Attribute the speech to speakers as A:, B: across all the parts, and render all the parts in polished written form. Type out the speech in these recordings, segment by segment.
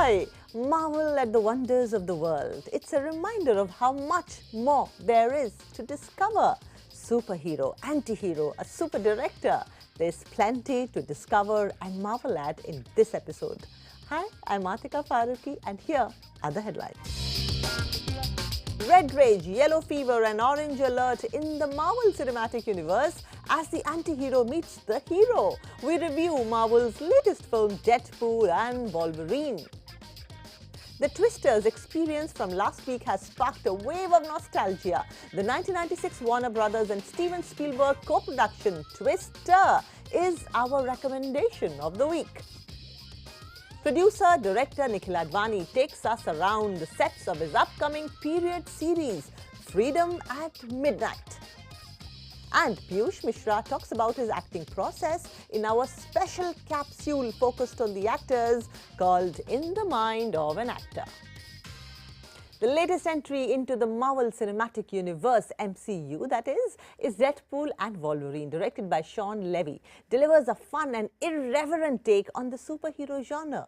A: Ahoy! Marvel at the wonders of the world. It's a reminder of how much more there is to discover. Superhero, anti-hero, a super director. There's plenty to discover and marvel at in this episode. Hi, I'm Atika Farooqui and here are the headlines. Red Rage, Yellow Fever and Orange Alert in the Marvel Cinematic Universe as the anti-hero meets the hero. We review Marvel's latest film Deadpool and Wolverine. The Twisters experience from last week has sparked a wave of nostalgia. The 1996 Warner Brothers and Steven Spielberg co-production Twister is our recommendation of the week. Producer-director Nikkhil Advani takes us around the sets of his upcoming period series, Freedom at Midnight. And Piyush Mishra talks about his acting process in our special capsule focused on the actors called In the Mind of an Actor. The latest entry into the Marvel Cinematic Universe, MCU, that is Deadpool and Wolverine, directed by Shawn Levy, delivers a fun and irreverent take on the superhero genre.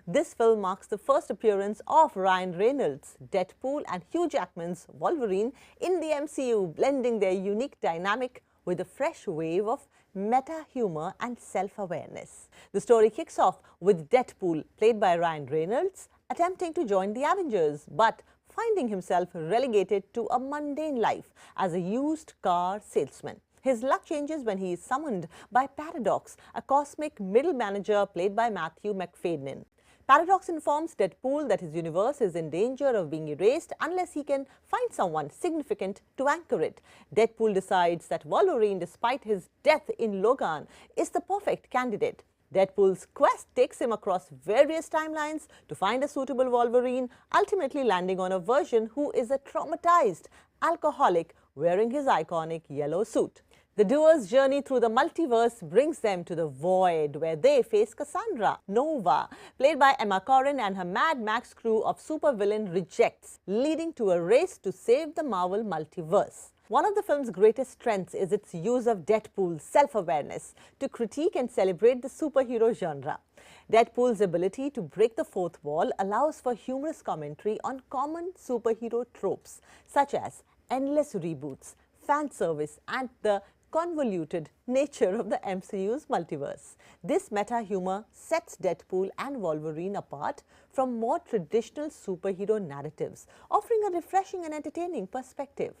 A: This film marks the first appearance of Ryan Reynolds, Deadpool and Hugh Jackman's Wolverine in the MCU, blending their unique dynamic with a fresh wave of meta-humor and self-awareness. The story kicks off with Deadpool, played by Ryan Reynolds, attempting to join the Avengers, but finding himself relegated to a mundane life as a used car salesman. His luck changes when he is summoned by Paradox, a cosmic middle manager played by Matthew Macfadyen. Paradox informs Deadpool that his universe is in danger of being erased unless he can find someone significant to anchor it. Deadpool decides that Wolverine, despite his death in Logan, is the perfect candidate. Deadpool's quest takes him across various timelines to find a suitable Wolverine, ultimately landing on a version who is a traumatized alcoholic wearing his iconic yellow suit. The duo's journey through the multiverse brings them to the Void, where they face Cassandra Nova, played by Emma Corrin, and her Mad Max crew of supervillain Rejects, leading to a race to save the Marvel multiverse. One of the film's greatest strengths is its use of Deadpool's self-awareness to critique and celebrate the superhero genre. Deadpool's ability to break the fourth wall allows for humorous commentary on common superhero tropes, such as endless reboots, fan service, and the convoluted nature of the MCU's multiverse. This meta-humor sets Deadpool and Wolverine apart from more traditional superhero narratives, offering a refreshing and entertaining perspective.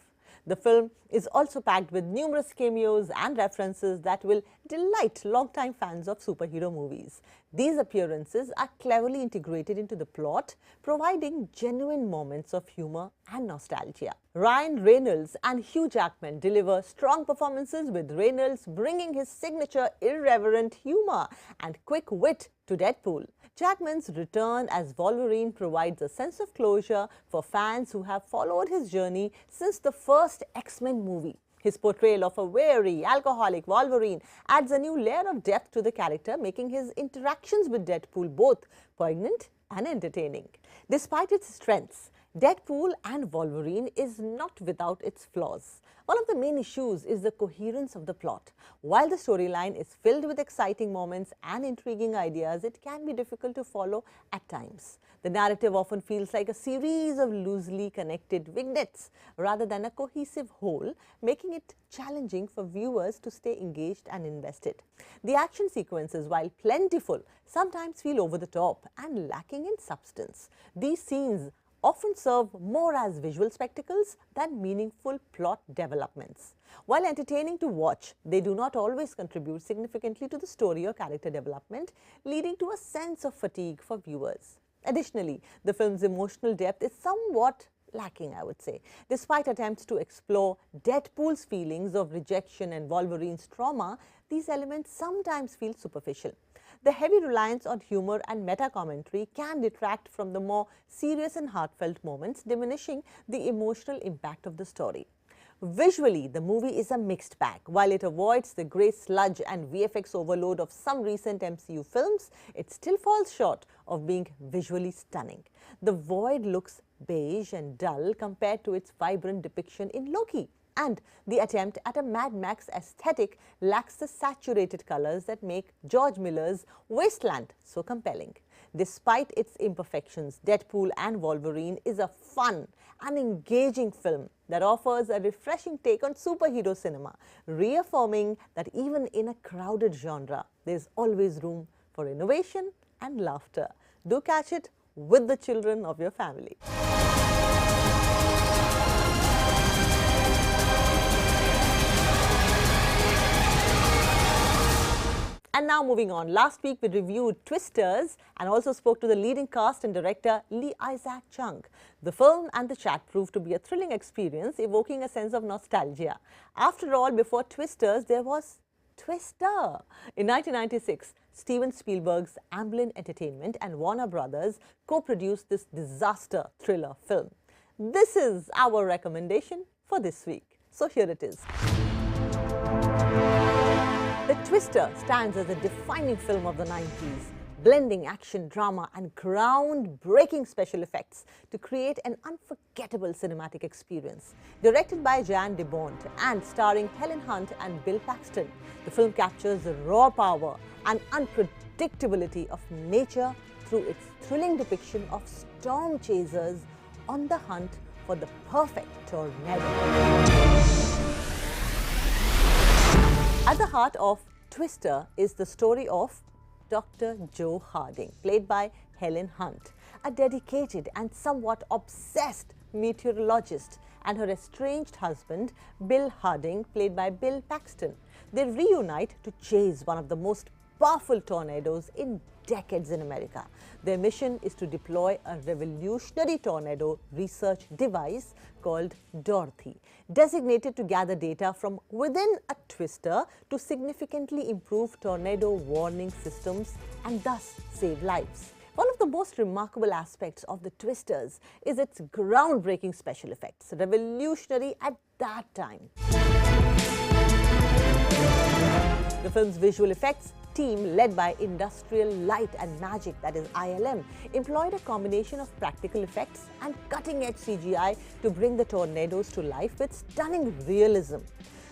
A: The film is also packed with numerous cameos and references that will delight longtime fans of superhero movies. These appearances are cleverly integrated into the plot, providing genuine moments of humor and nostalgia. Ryan Reynolds and Hugh Jackman deliver strong performances, with Reynolds bringing his signature irreverent humor and quick wit to Deadpool. Jackman's return as Wolverine provides a sense of closure for fans who have followed his journey since the first X-Men movie. His portrayal of a wary, alcoholic Wolverine adds a new layer of depth to the character, making his interactions with Deadpool both poignant and entertaining. Despite its strengths, Deadpool and Wolverine is not without its flaws. One of the main issues is the coherence of the plot. While the storyline is filled with exciting moments and intriguing ideas, it can be difficult to follow at times. The narrative often feels like a series of loosely connected vignettes rather than a cohesive whole, making it challenging for viewers to stay engaged and invested. The action sequences, while plentiful, sometimes feel over the top and lacking in substance. These scenes often serve more as visual spectacles than meaningful plot developments. While entertaining to watch, they do not always contribute significantly to the story or character development, leading to a sense of fatigue for viewers. Additionally, the film's emotional depth is somewhat lacking, I would say. Despite attempts to explore Deadpool's feelings of rejection and Wolverine's trauma, these elements sometimes feel superficial. The heavy reliance on humor and meta-commentary can detract from the more serious and heartfelt moments, diminishing the emotional impact of the story. Visually, the movie is a mixed bag. While it avoids the grey sludge and VFX overload of some recent MCU films, it still falls short of being visually stunning. The Void looks beige and dull compared to its vibrant depiction in Loki. And the attempt at a Mad Max aesthetic lacks the saturated colors that make George Miller's Wasteland so compelling. Despite its imperfections, Deadpool and Wolverine is a fun and engaging film that offers a refreshing take on superhero cinema, reaffirming that even in a crowded genre, there's always room for innovation and laughter. Do catch it with the children of your family. And now moving on, last week we reviewed Twisters and also spoke to the leading cast and director Lee Isaac Chung. The film and the chat proved to be a thrilling experience, evoking a sense of nostalgia. After all, before Twisters, there was Twister. In 1996, Steven Spielberg's Amblin Entertainment and Warner Brothers co-produced this disaster thriller film. This is our recommendation for this week. So here it is. The Twister stands as a defining film of the 90s, blending action, drama and groundbreaking special effects to create an unforgettable cinematic experience. Directed by Jan de Bont and starring Helen Hunt and Bill Paxton, the film captures the raw power and unpredictability of nature through its thrilling depiction of storm chasers on the hunt for the perfect tornado. At the heart of Twister is the story of Dr. Jo Harding, played by Helen Hunt, a dedicated and somewhat obsessed meteorologist, and her estranged husband, Bill Harding, played by Bill Paxton. They reunite to chase one of the most powerful tornadoes in decades in America. Their mission is to deploy a revolutionary tornado research device called Dorothy, designated to gather data from within a twister to significantly improve tornado warning systems and thus save lives. One of the most remarkable aspects of the Twisters is its groundbreaking special effects, revolutionary at that time. The film's visual effects team, led by Industrial Light and Magic, that is ILM, employed a combination of practical effects and cutting-edge CGI to bring the tornadoes to life with stunning realism.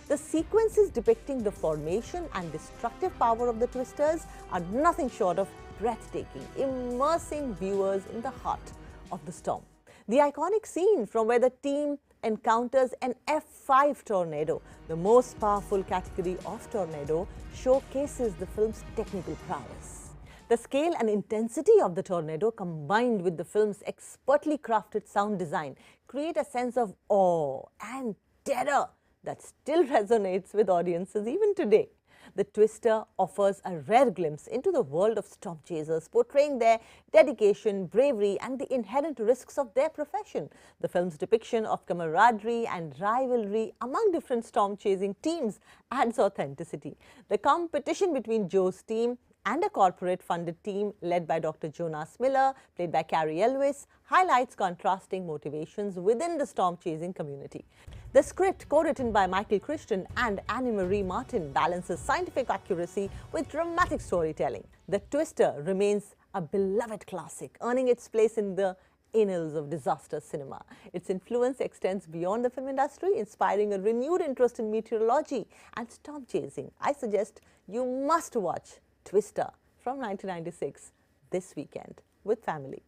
A: The sequences depicting the formation and destructive power of the Twisters are nothing short of breathtaking, immersing viewers in the heart of the storm. The iconic scene from where the team encounters an F5 tornado, the most powerful category of tornado, showcases the film's technical prowess. The scale and intensity of the tornado, combined with the film's expertly crafted sound design, create a sense of awe and terror that still resonates with audiences even today. The Twister offers a rare glimpse into the world of storm chasers, portraying their dedication, bravery and the inherent risks of their profession. The film's depiction of camaraderie and rivalry among different storm chasing teams adds authenticity. The competition between Joe's team and a corporate-funded team led by Dr. Jonas Miller, played by Carrie Elwes, highlights contrasting motivations within the storm-chasing community. The script, co-written by Michael Crichton and Anne-Marie Martin, balances scientific accuracy with dramatic storytelling. The Twister remains a beloved classic, earning its place in the annals of disaster cinema. Its influence extends beyond the film industry, inspiring a renewed interest in meteorology and storm chasing. I suggest you must watch Twister from 1996 this weekend with family.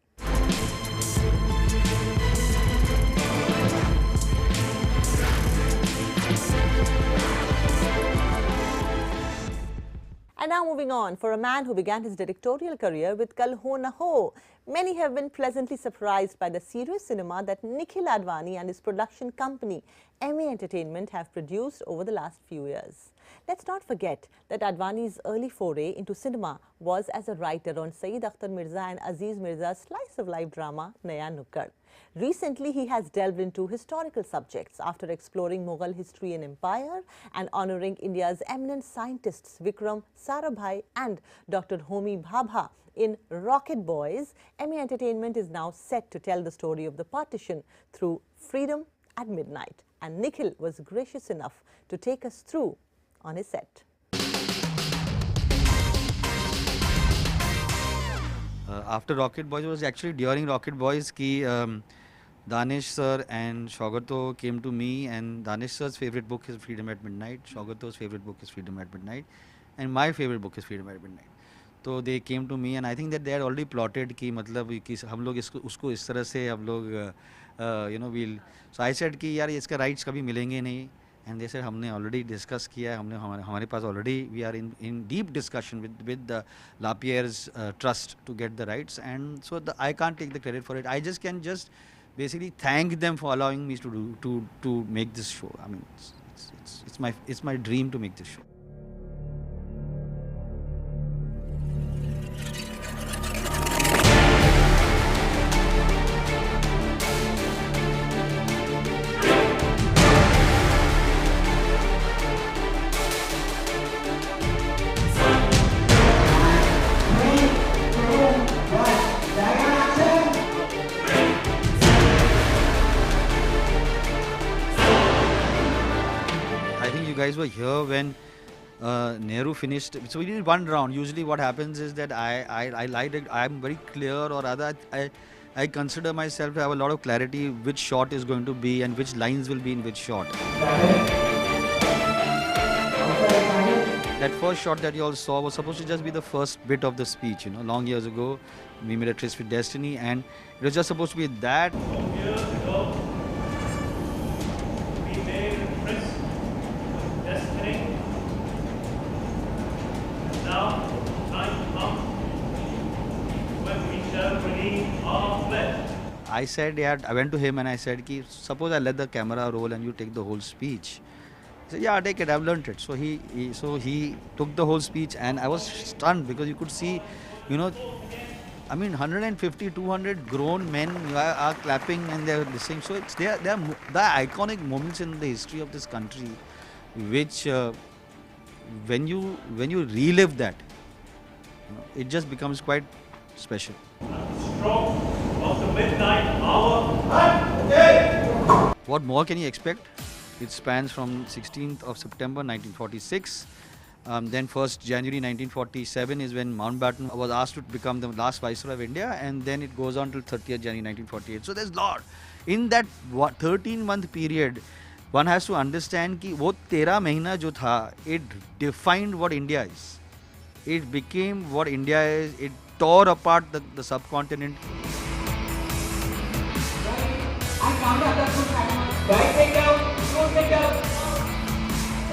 A: And now moving on, for a man who began his directorial career with Kal Ho Na Ho, many have been pleasantly surprised by the serious cinema that Nikkhil Advani and his production company, Emmy Entertainment, have produced over the last few years. Let's not forget that Advani's early foray into cinema was as a writer on Saeed Akhtar Mirza and Aziz Mirza's slice-of-life drama, Naya Nukkad. Recently, he has delved into historical subjects after exploring Mughal history and empire and honouring India's eminent scientists Vikram Sarabhai and Dr. Homi Bhabha in Rocket Boys. Emmy Entertainment is now set to tell the story of the partition through Freedom at Midnight, and Nikhil was gracious enough to take us through on his set.
B: After Rocket Boys, was actually during Rocket Boys कि Danish sir and Shaugato came to me, and Danish sir's favorite book is Freedom at Midnight. Shaugato's favorite book is Freedom at Midnight, and my favorite book is Freedom at Midnight. तो they came to me and I think that they had already plotted कि मतलब कि हम लोग इसको उसको इस तरह से हम लोग we'll so I said कि यार इसका rights कभी मिलेंगे नहीं and they said हमने already discuss किया है हमने हमारे पास already we are in deep discussion with the Lapierre's trust to get the rights and so I can't take the credit for it. I just can just basically thank them for allowing me to make this show. I mean it's my dream to make this show. Guys were here when Nehru finished. So we did one round. Usually, what happens is that I lied it. I'm very clear, or rather, I consider myself to have a lot of clarity which shot is going to be and which lines will be in which shot. That first shot that you all saw was supposed to just be the first bit of the speech. Long years ago, we made a tryst with destiny, and it was just supposed to be that.
C: Years ago, we made a tryst with destiny. And now, time comes when we shall redeem our pledge.
B: I said, yeah, I went to him and I said, suppose I let the camera roll and you take the whole speech. He said, yeah, take it, I've learnt it. So he took the whole speech and I was stunned because you could see, 150, 200 grown men are clapping and they're listening. So they are the iconic moments in the history of this country, which when you relive that, it just becomes quite special.
C: Stroke of the midnight hour.
B: What more can you expect? It spans from 16th of September 1946. Then 1st January 1947 is when Mountbatten was asked to become the last Viceroy of India, and then it goes on till 30th January 1948. So there's a lot. In that 13-month period, one has to understand कि वो 13 महीना जो था, it defined what India is. It became what India is. It tore apart the subcontinent.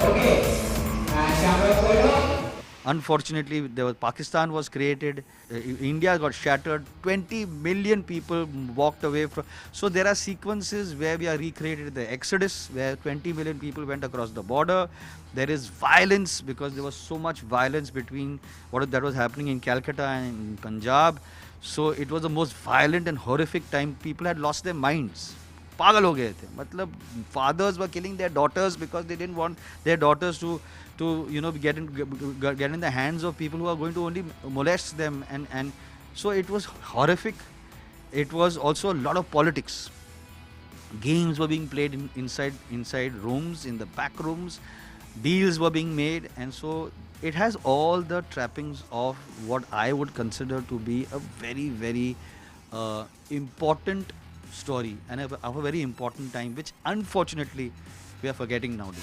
B: Okay. Unfortunately, Pakistan was created. India got shattered. 20 million people walked away from. So there are sequences where we are recreated the Exodus, where 20 million people went across the border. There is violence because there was so much violence between that was happening in Calcutta and in Punjab. So it was the most violent and horrific time. People had lost their minds. पागल हो गए थे मतलब fathers were killing their daughters because they didn't want their daughters to get in the hands of people who are going to only molest them and so it was horrific. It was also a lot of politics. Games were being played inside rooms, in the back rooms. Deals were being made, and so it has all the trappings of what I would consider to be a very, very important story and of a very important time, which unfortunately we are forgetting nowadays.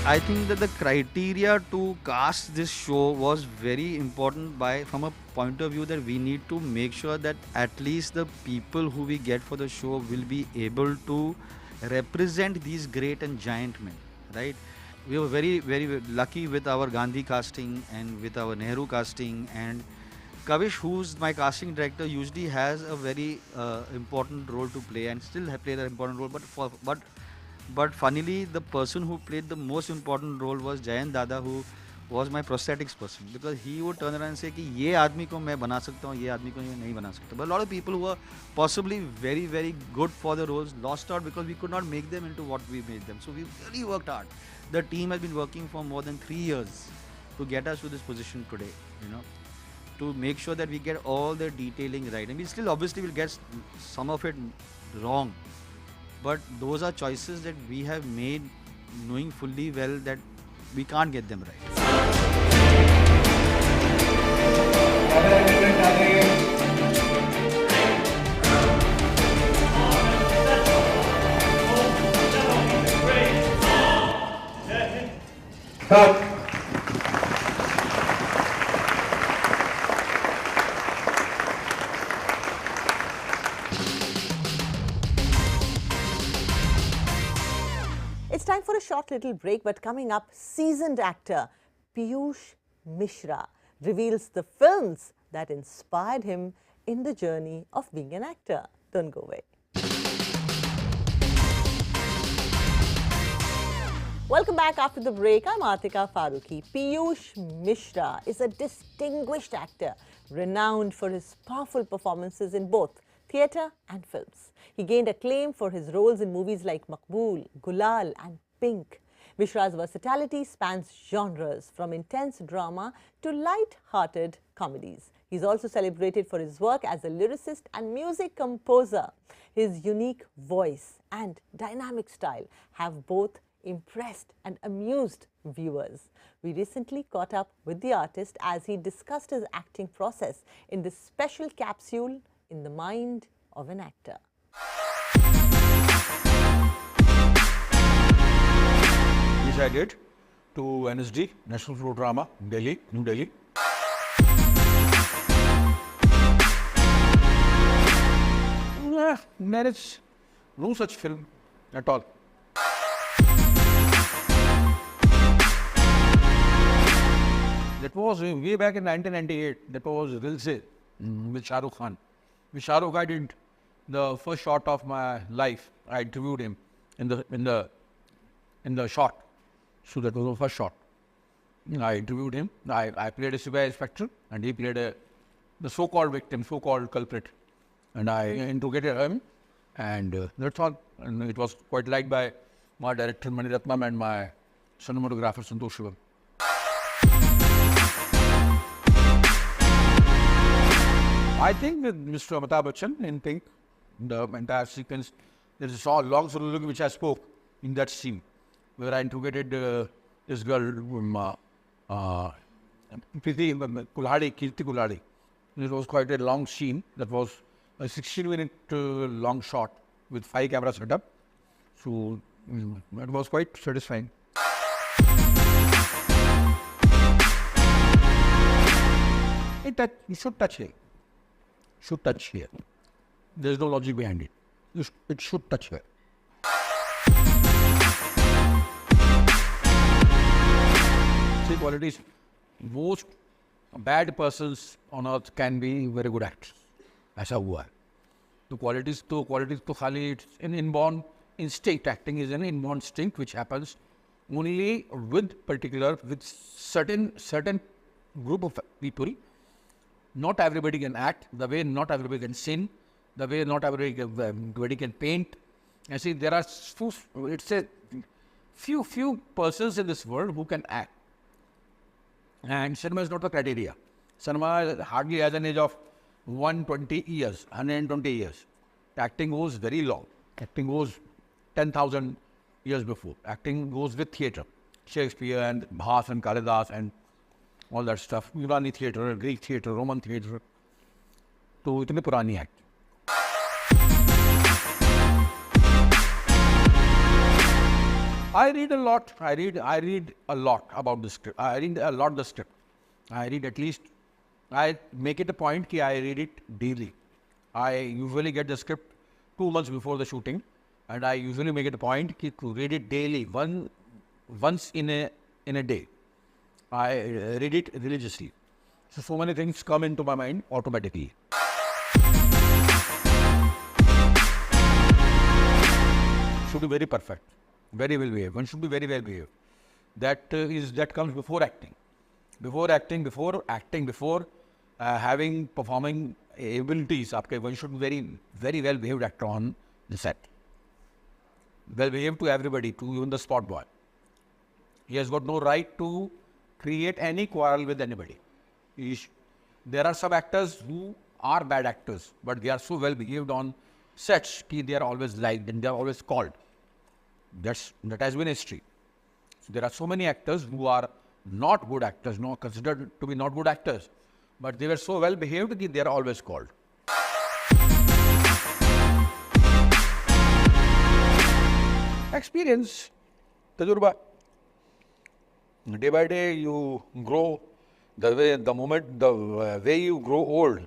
B: I think that the criteria to cast this show was very important from a point of view that we need to make sure that at least the people who we get for the show will be able to represent these great and giant men, right? We were very, very lucky with our Gandhi casting and with our Nehru casting, and Kavish, who's my casting director, usually has a very important role to play and still plays an important role, but funnily, the person who played the most important role was Jayant Dada, who was my prosthetics person, because he would turn around and say कि ये आदमी को मैं बना सकता हूँ, ये आदमी को मैं नहीं बना सकता. But a lot of people who were possibly very, very good for the roles lost out because we could not make them into what we made them. So we really worked hard. The team has been working for more than 3 years to get us to this position today, to make sure that we get all the detailing right. And we still obviously will get some of it wrong. But those are choices that we have made knowing fully well that we can't get them right.
D: Cut.
A: It's time for a short little break, but coming up, seasoned actor Piyush Mishra reveals the films that inspired him in the journey of being an actor. Don't go away. Welcome back after the break. I'm Atika Farooqui. Piyush Mishra is a distinguished actor, renowned for his powerful performances in both theatre and films. He gained acclaim for his roles in movies like Maqbool, Gulal and Pink. Mishra's versatility spans genres from intense drama to light-hearted comedies. He's also celebrated for his work as a lyricist and music composer. His unique voice and dynamic style have both impressed and amused viewers. We recently caught up with the artist as he discussed his acting process in this special capsule in the mind of an actor.
D: Which I did to NSD, National Floor Drama, Delhi, New Delhi. There is no such film at all. That was way back in 1998. That was Rilse with Shah Rukh Khan. With Shah Rukh, I did the first shot of my life. I interviewed him in the shot. So that was the first shot. I interviewed him. I played a CBI inspector, and he played the so-called victim, so-called culprit. And I interrogated him, and that's all. And it was quite liked by my director Mani Ratnam and my cinematographer Santosh Shivam. I think with Mr. Amitabh Bachchan in Pink, the entire sequence, there is a long soliloquy which I spoke in that scene, where I interrogated this girl, Kirti Kulhadi. It was quite a long scene. That was a 16-minute long shot with 5 cameras set up. So that was quite satisfying. You should touch here. Should touch here. There is no logic behind it. It should touch here. See, qualities. Most bad persons on earth can be very good actors. ऐसा हुआ है. The qualities to खाली it's an inborn instinct. Acting is an inborn instinct which happens only with certain group of people. Not everybody can act the way not everybody can sing, the way not everybody can paint. And see, there are few persons in this world who can act. And cinema is not the criteria. Cinema hardly has an age of 120 years. Acting goes very long. Acting goes 10,000 years before. Acting goes with theatre. Shakespeare and Bhas and Kalidas and all that stuff. Irani theatre, Greek theatre, Roman theatre. So, itne purani act. I read a lot. I read a lot about the script. I read a lot the script. I read at least. I make it a point that I read it daily. I usually get the script 2 months before the shooting, and I usually make it a point to read it daily, once in a day. I read it religiously. So many things come into my mind automatically. Should be very perfect, very well behaved. One should be very well behaved. That comes before acting. Before having performing abilities, one should be very, very well behaved actor on the set. Well behaved to everybody, to even the spot boy. He has got no right to create any quarrel with anybody. There are some actors who are bad actors, but they are so well behaved on sets, they are always liked and they are always called. That has been history. So there are so many actors who are not good actors, not considered to be not good actors, but they were so well behaved that they are always called. Experience, tajurba. Day by day you grow. The way you grow old,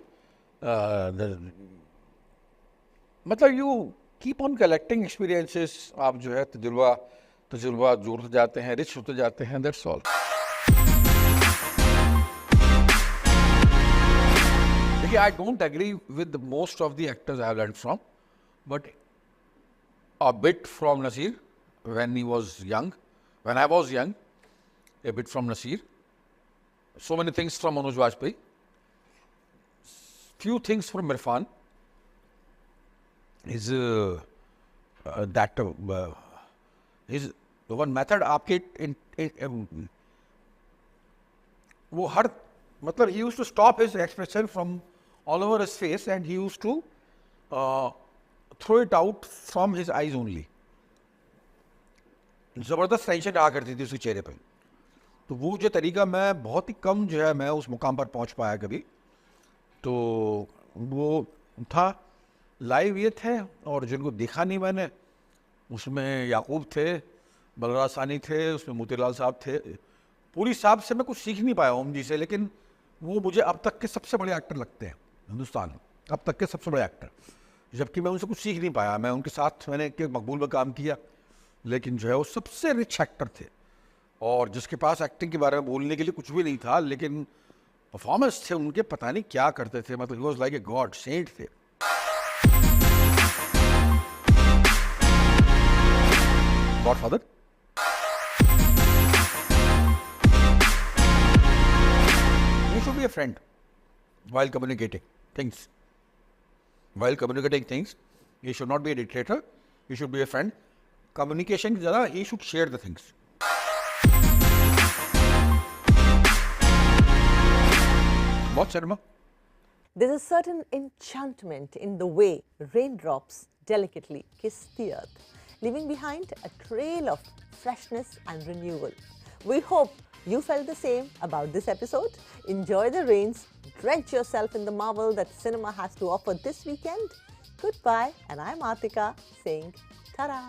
D: you keep on collecting experiences. आप जो है तजुर्बा जोड़ते जाते हैं, rich होते जाते हैं. That's all. I don't agree with most of the actors I have learned from, but a bit from Nasir when he was young, when I was young, a bit from Nasir. So many things from Manoj Vajpayee, few things from Irfan. Is one method आपके वो हर he used to stop his expression from all over his face and he used to throw it out from his eyes only. जबरदस्त tension आ करती थी उसके चेहरे पे. तो वो जो तरीका मैं बहुत ही कम जो है मैं उस मुकाम पर पहुंच पाया कभी. तो वो था लाइव ये थे और जिनको देखा नहीं मैंने उसमें याकूब थे, बलराज सानी थे, उसमें मोतीलाल साहब थे. पूरी साहब से मैं कुछ सीख नहीं पाया ओम जी से, लेकिन वो मुझे अब तक के सबसे बड़े एक्टर लगते हैं हिंदुस्तान में, अब तक के सबसे बड़े एक्टर. जबकि मैं उनसे कुछ सीख नहीं पाया. मैं उनके साथ मैंने एक मकबूल में काम किया, लेकिन जो है वो सबसे रिच एक्टर थे और जिसके पास एक्टिंग के बारे में बोलने के लिए कुछ भी नहीं था, लेकिन परफॉर्मेंस थे उनके पता नहीं क्या करते थे. मतलब he was like a god, saint थे. Godfather. You should be a friend while communicating things. While communicating things, he should not be a dictator. He should be a friend. Communication, he should share the things. What, Sharma?
A: There's a certain enchantment in the way raindrops delicately kiss the earth, leaving behind a trail of freshness and renewal. We hope you felt the same about this episode. Enjoy the rains, drench yourself in the marvel that cinema has to offer this weekend. Goodbye, and I'm Atika saying ta-da.